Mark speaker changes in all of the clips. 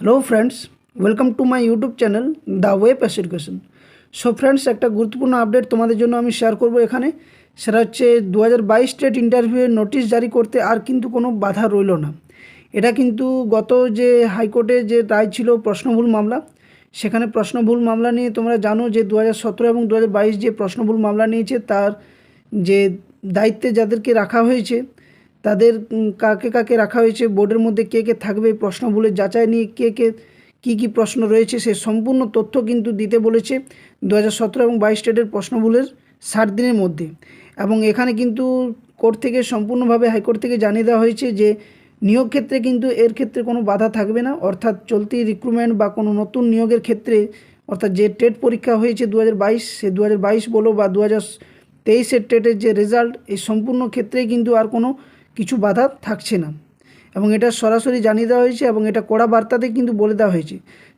Speaker 1: Hello friends, welcome to my YouTube channel the way pass education. So friends, একটা গুরুত্বপূর্ণ update তোমাদের জন্য আমি শেয়ার করব এখানে। সেটা হচ্ছে 2022 স্টেট ইন্টারভিউয়ের নোটিশ জারি করতে আর কিন্তু কোনো বাধা রইল না। এটা কিন্তু গত যে হাইকোর্টে যে রায় ছিল প্রশ্নভুল মামলা, সেখানে প্রশ্নভুল মামলা নিয়ে তোমরা জানো যে 2017 এবং 2022 যে প্রশ্নভুল মামলা নিয়েছে তার যে দায়িত্বে যাদেরকে রাখা হয়েছে তাদের কাকে কাকে রাখা হয়েছে, বোর্ডের মধ্যে কে কে থাকবে, প্রশ্নভুলের যাচাই নিয়ে কে কে কী প্রশ্ন রয়েছে সে সম্পূর্ণ তথ্য কিন্তু দিতে বলেছে 2017 এবং 22 স্টেটের প্রশ্নভুলের 60 দিনের মধ্যে। এবং এখানে কিন্তু কোর্ট থেকে সম্পূর্ণভাবে হাইকোর্ট থেকে জানিয়ে দেওয়া হয়েছে যে নিয়োগ ক্ষেত্রে কিন্তু এর ক্ষেত্রে কোনো বাধা থাকবে না। অর্থাৎ চলতি রিক্রুটমেন্ট বা কোনো নতুন নিয়োগের ক্ষেত্রে, অর্থাৎ যে টেট পরীক্ষা হয়েছে 2022, সে 2022 বলো বা 2023-এর টেটের যে রেজাল্ট, এই সম্পূর্ণ ক্ষেত্রেই কিন্তু আর কোনো কিছু বাধা থাকছে না। এবং এটা সরাসরি জানিয়ে দেওয়া হয়েছে এবং এটা কড়া বার্তাতে কিন্তু বলে দেওয়া হয়েছে।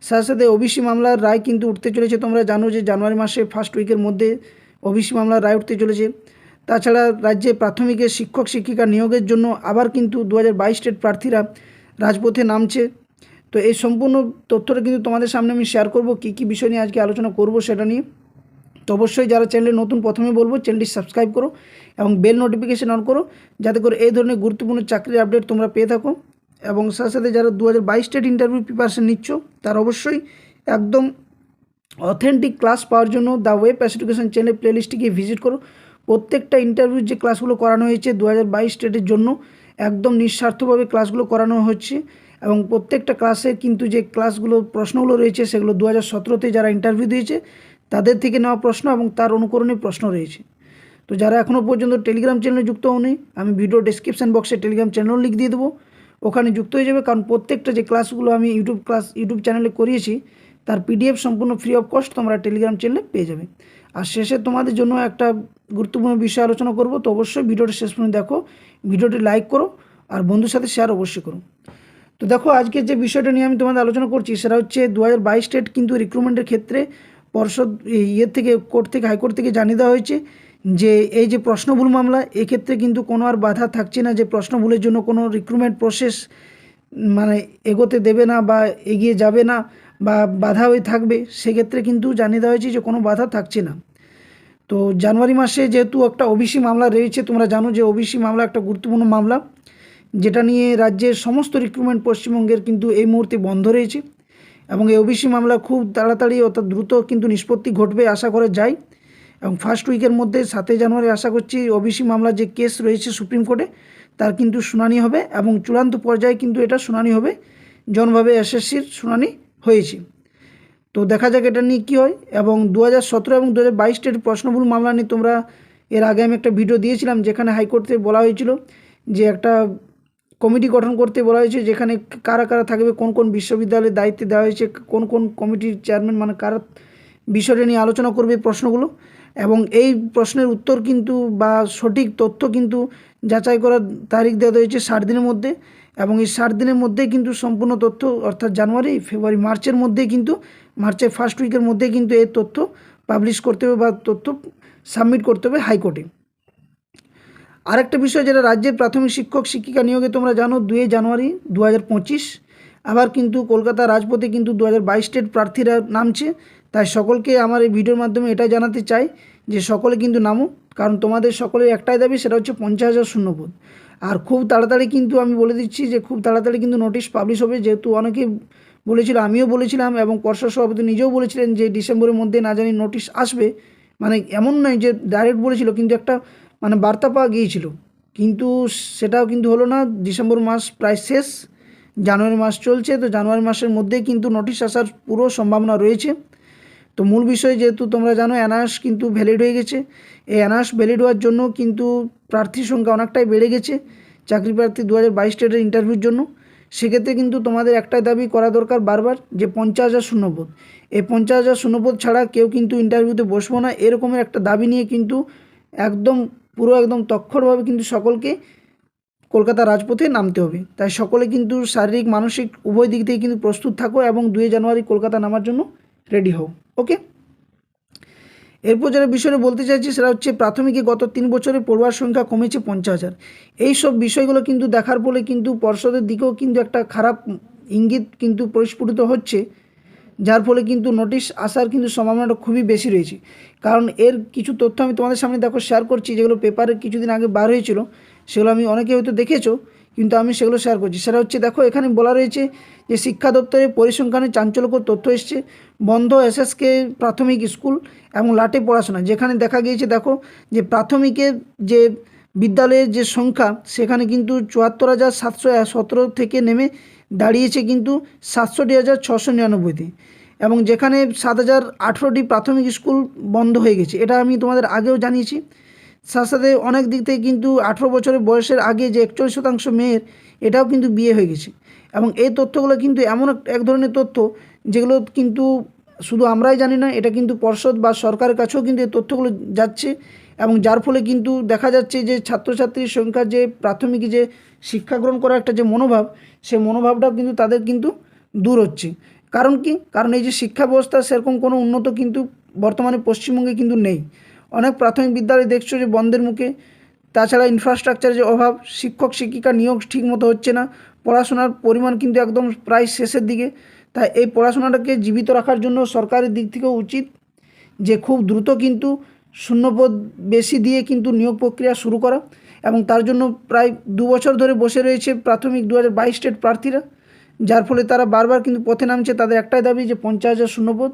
Speaker 1: সাথে সাথে ওবিসি মামলার রায় কিন্তু উঠতে চলেছে। তোমরা জানো যে জানুয়ারি মাসে ফার্স্ট উইকের মধ্যে ওবিসি মামলার রায় উঠতে চলেছে। তাছাড়া রাজ্যে প্রাথমিকের শিক্ষক শিক্ষিকা নিয়োগের জন্য আবার কিন্তু 2022 স্টেট প্রার্থীরা রাজপথে নামছে। তো এই সম্পূর্ণ তথ্যটা কিন্তু তোমাদের সামনে আমি শেয়ার করব, কী কী বিষয় নিয়ে আজকে আলোচনা করব সেটা নিয়ে। তো অবশ্যই যারা চ্যানেলে নতুন, প্রথমে বলবো চ্যানেলটি সাবস্ক্রাইব করো এবং বেল নোটিফিকেশান অন করো, যাতে করে এই ধরনের গুরুত্বপূর্ণ চাকরির আপডেট তোমরা পেয়ে থাকো। এবং সাথে সাথে যারা 2022 স্টেট ইন্টারভিউ প্রিপারেশন নিচ্ছ, তার অবশ্যই একদম অথেন্টিক ক্লাস পাওয়ার জন্য the way pass education channel প্লেলিস্টটিকে ভিজিট করো। প্রত্যেকটা ইন্টারভিউর যে ক্লাসগুলো করানো হয়েছে 2022 স্টেটের জন্য, একদম নিঃস্বার্থভাবে ক্লাসগুলো করানো হচ্ছে। এবং প্রত্যেকটা ক্লাসে কিন্তু যে ক্লাসগুলো প্রশ্নগুলো রয়েছে সেগুলো 2017-তে যারা ইন্টারভিউ দিয়েছে তাদের থেকে নেওয়া প্রশ্ন এবং তার অনুকরণে প্রশ্ন রয়েছে। তো যারা এখনও পর্যন্ত টেলিগ্রাম চ্যানেলে যুক্ত হওনি, আমি ভিডিও ডেসক্রিপশান বক্সে টেলিগ্রাম চ্যানেল লিঙ্ক দিয়ে দেবো, ওখানে যুক্ত হয়ে যাবে। কারণ প্রত্যেকটা যে ক্লাসগুলো আমি ইউটিউব চ্যানেলে করিয়েছি তার পিডিএফ সম্পূর্ণ ফ্রি অফ কস্ট তোমরা টেলিগ্রাম চ্যানেলে পেয়ে যাবে। আর শেষে তোমাদের জন্য একটা গুরুত্বপূর্ণ বিষয় আলোচনা করব, তো অবশ্যই ভিডিওটা শেষ পর্যন্ত দেখো, ভিডিওটি লাইক করো আর বন্ধুর সাথে শেয়ার অবশ্যই করো। তো দেখো, আজকে যে বিষয়টা নিয়ে আমি তোমাদের আলোচনা করছি সেটা হচ্ছে 2022 স্টেট কিন্তু রিক্রুটমেন্টের ক্ষেত্রে পর্ষদ থেকে কোর্ট থেকে হাইকোর্ট থেকে জানিয়ে দেওয়া হয়েছে যে এই যে প্রশ্নভুল মামলা, এক্ষেত্রে কিন্তু কোনো আর বাধা থাকছে না, যে প্রশ্নভুলের জন্য কোনো রিক্রুটমেন্ট প্রসেস মানে এগোতে দেবে না বা এগিয়ে যাবে না বা বাধা হয়ে থাকবে, সেক্ষেত্রে কিন্তু জানিয়ে দেওয়া হয়েছে যে কোনো বাধা থাকছে না। তো জানুয়ারি মাসে যেহেতু একটা ওবিসি মামলা রয়েছে, তোমরা জানো যে ওবিসি মামলা একটা গুরুত্বপূর্ণ মামলা, যেটা নিয়ে রাজ্যের সমস্ত রিক্রুটমেন্ট পশ্চিমবঙ্গের কিন্তু এই মুহূর্তে বন্ধ রয়েছে। এবং এই ওবিসি মামলা খুব তাড়াতাড়ি অর্থাৎ দ্রুত কিন্তু নিষ্পত্তি ঘটবে আশা করা যায়। এবং ফার্স্ট উইকের মধ্যে 7 জানুয়ারি আশা করছি ওবিসি মামলা যে কেস রয়েছে সুপ্রিম কোর্টে তার কিন্তু শুনানি হবে এবং চূড়ান্ত পর্যায়ে কিন্তু এটা শুনানি হবে, জনভাবে এসএসসির শুনানি হয়েছে। তো দেখা যাক এটা নিয়ে কী হয়। এবং 2017 এবং 2022 স্টেট প্রশ্নভুল মামলা নিয়ে তোমরা এর আগে আমি একটা ভিডিও দিয়েছিলাম, যেখানে হাইকোর্ট থেকে বলা হয়েছিল যে একটা কমিটি গঠন করতে বলা হয়েছে, যেখানে কারা কারা থাকবে, কোন কোন বিশ্ববিদ্যালয়ের দায়িত্বে দেওয়া হয়েছে, কোন কোন কমিটির চেয়ারম্যান মানে কারা বিষয়টা নিয়ে আলোচনা করবে প্রশ্নগুলো। এবং এই প্রশ্নের উত্তর কিন্তু বা সঠিক তথ্য কিন্তু যাচাই করার তারিখ দেওয়া হয়েছে 60 দিনের মধ্যে। এবং এই 60 দিনের মধ্যেই কিন্তু সম্পূর্ণ তথ্য, অর্থাৎ জানুয়ারি, ফেব্রুয়ারি, মার্চের মধ্যেই কিন্তু, মার্চের ফার্স্ট উইকের মধ্যেই কিন্তু এই তথ্য পাবলিশ করতে হবে বা তথ্য সাবমিট করতে হবে হাইকোর্টে। আরেকটা বিষয়, যেটা রাজ্যের প্রাথমিক শিক্ষক শিক্ষিকা নিয়োগে তোমরা জানো 2 জানুয়ারি 2025 আবার কিন্তু কলকাতা রাজপথে কিন্তু 2022 স্টেট প্রার্থীরা নামছে। তাই সকলকে আমার এই ভিডিওর মাধ্যমে এটাই জানাতে চাই যে সকলে কিন্তু নামো, কারণ তোমাদের সকলের একটাই দাবি, সেটা হচ্ছে 50,000 শূন্যপদ। আর খুব তাড়াতাড়ি কিন্তু আমি বলে দিচ্ছি যে খুব তাড়াতাড়ি কিন্তু নোটিশ পাবলিশ হবে, যেহেতু অনেকেই বলেছিল, আমিও বলেছিলাম এবং পর্ষদ সভাপতি নিজেও বলেছিলেন যে ডিসেম্বরের মধ্যে না জানি নোটিশ আসবে। মানে এমন নয় যে ডাইরেক্ট বলেছিল, কিন্তু একটা মানে বার্তা পাওয়া গিয়েছিল, কিন্তু সেটাও কিন্তু হলো না। ডিসেম্বর মাস প্রায় শেষ, জানুয়ারি মাস চলছে, তো জানুয়ারি মাসের মধ্যেই কিন্তু নোটিশ আসার পুরো সম্ভাবনা রয়েছে। তো মূল বিষয়, যেহেতু তোমরা জানো এনআরএস কিন্তু ভ্যালিড হয়ে গেছে, এই এনআরএস ভ্যালিড হওয়ার জন্য কিন্তু প্রার্থীর সংখ্যা অনেকটাই বেড়ে গেছে চাকরি প্রার্থী 2022 স্টেটের ইন্টারভিউর জন্য। সেক্ষেত্রে কিন্তু তোমাদের একটাই দাবি করা দরকার বারবার, যে 50,000 শূন্যপদ, এই 50,000 শূন্যপদ ছাড়া কেউ কিন্তু ইন্টারভিউতে বসবো না, এরকমের একটা দাবি নিয়ে কিন্তু একদম একদম তৎপরভাবে কিন্তু সকলকে কলকাতা রাজপথে নামতে হবে। তাই সকলে কিন্তু শারীরিক মানসিক উভয় দিক থেকে কিন্তু প্রস্তুত থাকো এবং 2 জানুয়ারি কলকাতা নামার জন্য রেডি হও। ওকে, এরপর যারা বিষয়ে বলতে চাইছি সেটা হচ্ছে প্রাথমিকে গত 3 বছরে পড়ুয়ার সংখ্যা কমেছে 50,000। এই সব বিষয়গুলো কিন্তু দেখার ফলে কিন্তু পর্ষদের দিকেও কিন্তু একটা খারাপ ইঙ্গিত কিন্তু পরিস্ফুটিত হচ্ছে, যার ফলে কিন্তু নোটিশ আসার কিন্তু সম্ভাবনাটা খুবই বেশি রয়েছে। কারণ এর কিছু তথ্য আমি তোমাদের সামনে দেখো শেয়ার করছি, যেগুলো পেপারে কিছুদিন আগে বার হয়েছিল, সেগুলো আমি অনেকে হয়তো দেখেছো, কিন্তু আমি সেগুলো শেয়ার করছি। সেটা হচ্ছে, দেখো এখানে বলা রয়েছে যে শিক্ষা দপ্তরের পরিসংখ্যানে চাঞ্চল্যকর তথ্য এসছে, বন্ধ এসএসকে প্রাথমিক স্কুল এবং লাটে পড়াশোনা। যেখানে দেখা গিয়েছে, দেখো যে প্রাথমিকের যে বিদ্যালয়ের যে সংখ্যা, সেখানে কিন্তু ৭৪,৭১৭ থেকে নেমে দাঁড়িয়েছে কিন্তু ৬৭,৬৯৯তে, এবং যেখানে ৭,০১৮টি প্রাথমিক স্কুল বন্ধ হয়ে গেছে। এটা আমি তোমাদের আগেও জানিয়েছি। সাথে সাথে অনেক দিক থেকে কিন্তু ১৮ বছরের বয়সের আগে যে ৪১% মেয়ের, এটাও কিন্তু বিয়ে হয়ে গেছে। এবং এই তথ্যগুলো কিন্তু এমন এক ধরনের তথ্য, যেগুলো কিন্তু শুধু আমরাই জানি না, এটা কিন্তু পর্ষদ বা সরকারের কাছেও কিন্তু এই তথ্যগুলো যাচ্ছে, এবং যার ফলে কিন্তু দেখা যাচ্ছে যে ছাত্রছাত্রীর সংখ্যা, যে প্রাথমিক যে শিক্ষা গ্রহণ করার একটা যে মনোভাব, সেই মনোভাবটাও কিন্তু তাদের কিন্তু দূর হচ্ছে। কারণ কি? কারণ এই যে শিক্ষা ব্যবস্থা, সেরকম কোনো উন্নত কিন্তু বর্তমানে পশ্চিমবঙ্গে কিন্তু নেই। অনেক প্রাথমিক বিদ্যালয় দেখছো যে বন্ধের মুখে। তাছাড়া ইনফ্রাস্ট্রাকচারের যে অভাব, শিক্ষক শিক্ষিকা নিয়োগ ঠিকমতো হচ্ছে না, পড়াশোনার পরিমাণ কিন্তু একদম প্রায় শেষের দিকে। তাই এই পড়াশোনাটাকে জীবিত রাখার জন্য সরকারের দিক থেকেও উচিত যে খুব দ্রুত কিন্তু শূন্যপদ বেশি দিয়ে কিন্তু নিয়োগ প্রক্রিয়া শুরু করা, এবং তার জন্য প্রায় 2 বছর ধরে বসে রয়েছে প্রাথমিক 2022 স্টেট প্রার্থীরা, যার ফলে তারা বারবার কিন্তু পথে নামছে। তাদের একটাই দাবি যে 50,000 শূন্যপদ,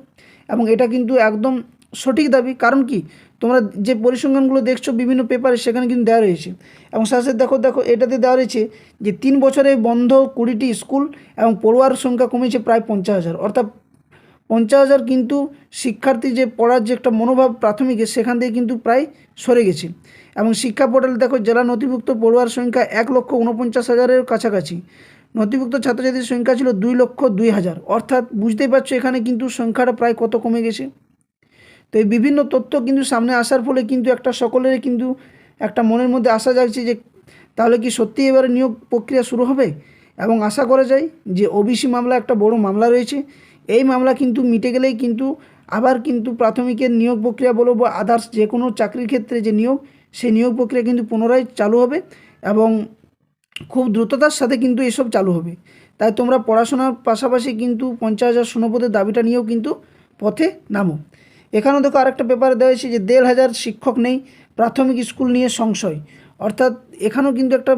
Speaker 1: এবং এটা কিন্তু একদম সঠিক দাবি। কারণ কি? তোমরা যে পরিসংখ্যানগুলো দেখছো বিভিন্ন পেপারে, সেখানে কিন্তু দেওয়া রয়েছে, এবং সাথে সাথে দেখো এটাতে দেওয়া রয়েছে যে 3 বছরে বন্ধ 20টি স্কুল এবং পড়ুয়ার সংখ্যা কমেছে প্রায় 50,000। অর্থাৎ 50,000 কিন্তু শিক্ষার্থী যে পড়ার যে একটা মনোভাব প্রাথমিকে, সেখান থেকে কিন্তু প্রায় সরে গেছে। এবং শিক্ষা পোর্টালে দেখো জেলা নথিভুক্ত পড়ুয়ার সংখ্যা 1,49,000-এর কাছাকাছি। নথিভুক্ত ছাত্রছাত্রীর সংখ্যা ছিল 2,02,000। অর্থাৎ বুঝতেই পারছো এখানে কিন্তু সংখ্যাটা প্রায় কত কমে গেছে। তো এই বিভিন্ন তথ্য কিন্তু সামনে আসার ফলে কিন্তু একটা সকলেরই কিন্তু একটা মনের মধ্যে আশা জাগছে যে তাহলে কি সত্যি এবারে নিয়োগ প্রক্রিয়া শুরু হবে। এবং আশা করা যায় যে ওবিসি মামলা একটা বড় মামলা রয়েছে, এই মামলা কিন্তু মিটে গেলেই কিন্তু আবার কিন্তু প্রাথমিকের নিয়োগ প্রক্রিয়া বলো বা আদার্স যে কোনো চাকরির ক্ষেত্রে যে নিয়োগ, সেই নিয়োগ প্রক্রিয়া কিন্তু পুনরায় চালু হবে, এবং খুব দ্রুততার সাথে কিন্তু এসব চালু হবে। তাই তোমরা পড়াশোনার পাশাপাশি কিন্তু 50,000 শূন্যপদের দাবিটা নিয়েও কিন্তু পথে নামো। এখানেও দেখো আরেকটা পেপারে দেওয়া হয়েছে যে 1,500 শিক্ষক নেই, প্রাথমিক স্কুল নিয়ে সংশয়। অর্থাৎ এখানেও কিন্তু একটা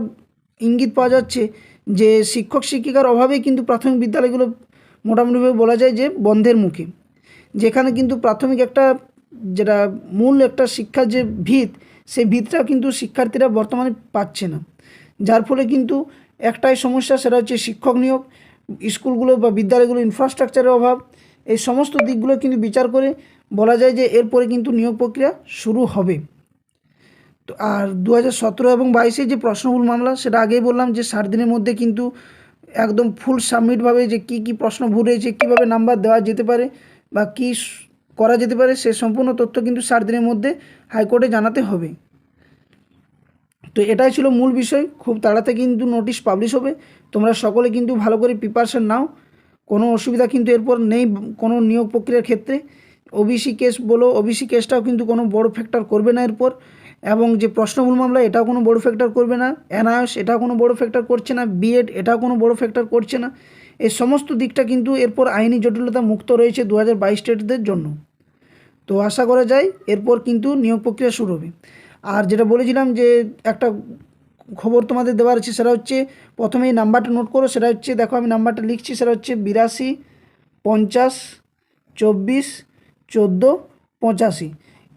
Speaker 1: ইঙ্গিত পাওয়া যাচ্ছে যে শিক্ষক শিক্ষিকার অভাবেই কিন্তু প্রাথমিক বিদ্যালয়গুলো মোটামুটিভাবে বলা যায় যে বন্ধের মুখে। যেখানে কিন্তু প্রাথমিক একটা যেটা মূল একটা শিক্ষার যে ভিত, সেই ভিতটা কিন্তু শিক্ষার্থীরা বর্তমানে পাচ্ছে না, যার ফলে কিন্তু একটাই সমস্যা, সেটা হচ্ছে শিক্ষক নিয়োগ, স্কুলগুলো বা বিদ্যালয়গুলো ইনফ্রাস্ট্রাকচারের অভাব। এই সমস্ত দিকগুলো কিন্তু বিচার করে বলা যায় যে এরপরে কিন্তু নিয়োগ প্রক্রিয়া শুরু হবে। তো আর 2017 এবং 22-এ যে প্রশ্নভুল মামলা, সেটা আগেই বললাম যে 60 দিনের মধ্যে কিন্তু একদম ফুল সাবমিটভাবে যে কী প্রশ্ন ভুল হয়েছে, কীভাবে নাম্বার দেওয়া যেতে পারে বা কী করা যেতে পারে, সে সম্পূর্ণ তথ্য কিন্তু 60 দিনের মধ্যে হাইকোর্টে জানাতে হবে। তো এটাই ছিল মূল বিষয়। খুব তাড়াতাড়ি কিন্তু নোটিশ পাবলিশ হবে। তোমরা সকলে কিন্তু ভালো করে প্রিপারেশন নাও। কোনো অসুবিধা কিন্তু এরপর নেই কোনো নিয়োগ প্রক্রিয়ার ক্ষেত্রে। ওবিসি কেস বলো, ওবিসি কেসটাও কিন্তু কোনো বড় ফ্যাক্টর করবে না এরপর, এবং যে প্রশ্নমূল মামলা, এটাও কোনো বড় ফ্যাক্টর করবে না। এনআইএস এটাও কোনো বড় ফ্যাক্টর করছে না। বিএড এটাও কোনো বড় ফ্যাক্টর করছে না। এই সমস্ত দিকটা কিন্তু এরপর আইনি জটিলতা মুক্ত রয়েছে 2022 স্টেটদের জন্য। তো আশা করা যায় এরপর কিন্তু নিয়োগ প্রক্রিয়া শুরু হবে। আর যেটা বলেছিলাম যে একটা খবর তোমাদের দেওয়ার আছে, সেটা হচ্ছে প্রথমে এই নাম্বারটা নোট করো। সেটা হচ্ছে, দেখো আমি নাম্বারটা লিখছি, সেটা হচ্ছে 82 50 24 14 85।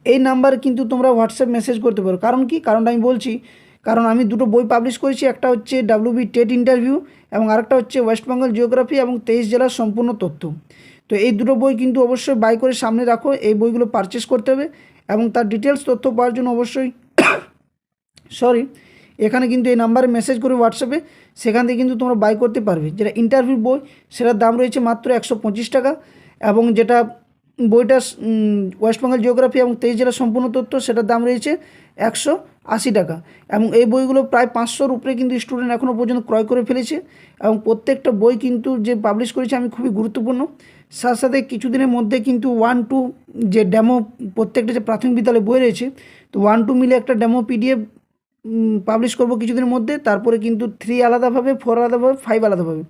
Speaker 1: এই নাম্বারে কিন্তু তোমরা হোয়াটসঅ্যাপ মেসেজ করতে পারো। কারণ কি? কারণটা আমি বলছি। কারণ আমি দুটো বই পাবলিশ করেছি, একটা হচ্ছে WB টেট ইন্টারভিউ এবং আরেকটা হচ্ছে ওয়েস্ট বেঙ্গল জিওগ্রাফি এবং 23 জেলার সম্পূর্ণ তথ্য। তো এই দুটো বই কিন্তু অবশ্যই বাই করে সামনে রাখো। এই বইগুলো পারচেস করতে হবে, এবং তার ডিটেলস তথ্য পাওয়ার জন্য অবশ্যই এখানে কিন্তু এই নাম্বারে মেসেজ করে হোয়াটসঅ্যাপে, সেখান থেকে কিন্তু তোমরা বাই করতে পারবে। যেটা ইন্টারভিউ বই, সেটার দাম রয়েছে মাত্র 125 টাকা, এবং যেটা বইটা ওয়েস্ট বেঙ্গল জিওগ্রাফি এবং 23 জেলার সম্পূর্ণ তথ্য, সেটার দাম রয়েছে 180 টাকা। এবং এই বইগুলো প্রায় 500-র উপরে কিন্তু স্টুডেন্ট এখনও পর্যন্ত ক্রয় করে ফেলেছে, এবং প্রত্যেকটা বই কিন্তু যে পাবলিশ করেছে আমি খুবই গুরুত্বপূর্ণ। সাথে সাথে কিছুদিনের মধ্যে কিন্তু 1-2 যে ডেমো, প্রত্যেকটা যে প্রাথমিক বিদ্যালয় বই রয়েছে, তো 1-2 মিলে একটা ডেমো PDF পাবলিশ করব কিছুদিনের মধ্যে। তারপরে কিন্তু 3 আলাদাভাবে, 4 আলাদাভাবে, 5 আলাদাভাবে,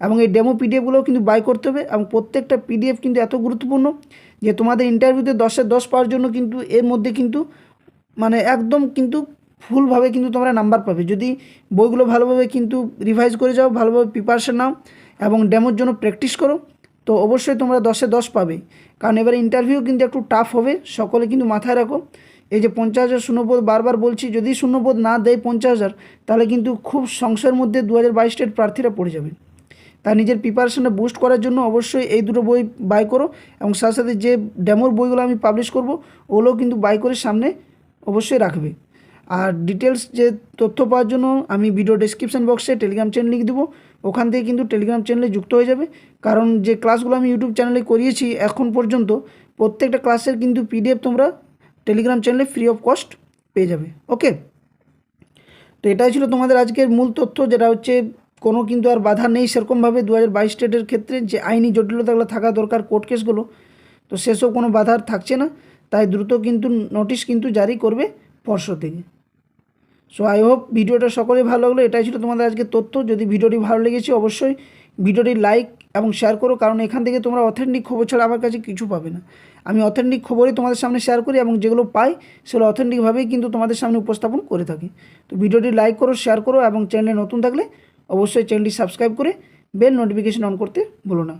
Speaker 1: এবং এই ডেমো পিডিএফগুলোও কিন্তু বাই করতে হবে। এবং প্রত্যেকটা পিডিএফ কিন্তু এত গুরুত্বপূর্ণ যে তোমাদের ইন্টারভিউতে 10-এ 10 পাওয়ার জন্য কিন্তু এর মধ্যে কিন্তু মানে একদম কিন্তু ফুলভাবে কিন্তু তোমরা নাম্বার পাবে যদি বইগুলো ভালোভাবে কিন্তু রিভাইজ করে যাও, ভালোভাবে প্রিপারেশন নাও এবং ডেমোর জন্য প্র্যাকটিস করো, তো অবশ্যই তোমরা 10-এ 10 পাবে। কারণ এবারে ইন্টারভিউ কিন্তু একটু টাফ হবে, সকলে কিন্তু মাথায় রাখো। এই যে 50,000 শূন্যপদ বারবার বলছি, যদি শূন্যপদ না দেয় 50,000 তাহলে কিন্তু খুব সংশয়ের মধ্যে 2022 স্টেট প্রার্থীরা পড়ে যাবে। তাই নিজের প্রিপারেশনে বুস্ট করার জন্য অবশ্যই এই দুটো বই বাই করো এবং সাথে সাথে যে ডেমোর বইগুলো আমি পাবলিশ করব ওগুলোও কিন্তু বাই করে সামনে অবশ্যই রাখবে। আর ডিটেলস যে তথ্য পাওয়ার জন্য আমি ভিডিও ডেসক্রিপশন বক্সে টেলিগ্রাম চ্যানেল লিখে দেবো, ওখান থেকে কিন্তু টেলিগ্রাম চ্যানেলে যুক্ত হয়ে যাবে। কারণ যে ক্লাসগুলো আমি ইউটিউব চ্যানেলে করিয়েছি এখন পর্যন্ত প্রত্যেকটা ক্লাসের কিন্তু পিডিএফ তোমরা টেলিগ্রাম চ্যানেলে ফ্রি অফ কস্ট পেয়ে যাবে। ওকে, তো এটাই ছিল তোমাদের আজকের মূল তথ্য, যেটা হচ্ছে কোনো কিন্তু আর বাধা নেই সেরকমভাবে 2022 স্টেটের ক্ষেত্রে যে আইনি জটিলতাগুলো থাকা দরকার কোর্ট কেসগুলো, তো সেসব কোনো বাধা আর থাকছে না। তাই দ্রুত কিন্তু নোটিশ কিন্তু জারি করবে পর্ষদ থেকে। সো আই হোপ ভিডিওটা সকলেই ভালো লাগলো। এটাই ছিল তোমাদের আজকে তথ্য। যদি ভিডিওটি ভালো লেগেছে অবশ্যই ভিডিওটি লাইক এবং শেয়ার করো, কারণ এখান থেকে তোমরা অথেন্টিক খবর ছাড়া আমার কাছে কিছু পাবে না। আমি অথেন্টিক খবরই তোমাদের সামনে শেয়ার করি এবং যেগুলো পাই সেগুলো অথেন্টিকভাবেই কিন্তু তোমাদের সামনে উপস্থাপন করে থাকি। তো ভিডিওটি লাইক করো, শেয়ার করো এবং চ্যানেলে নতুন থাকলে অবশ্যই চ্যানেলটি সাবস্ক্রাইব করে বেল নোটিফিকেশন অন করতে ভুলো না।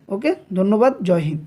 Speaker 1: ওকে, ধন্যবাদ, জয় হিন্দ।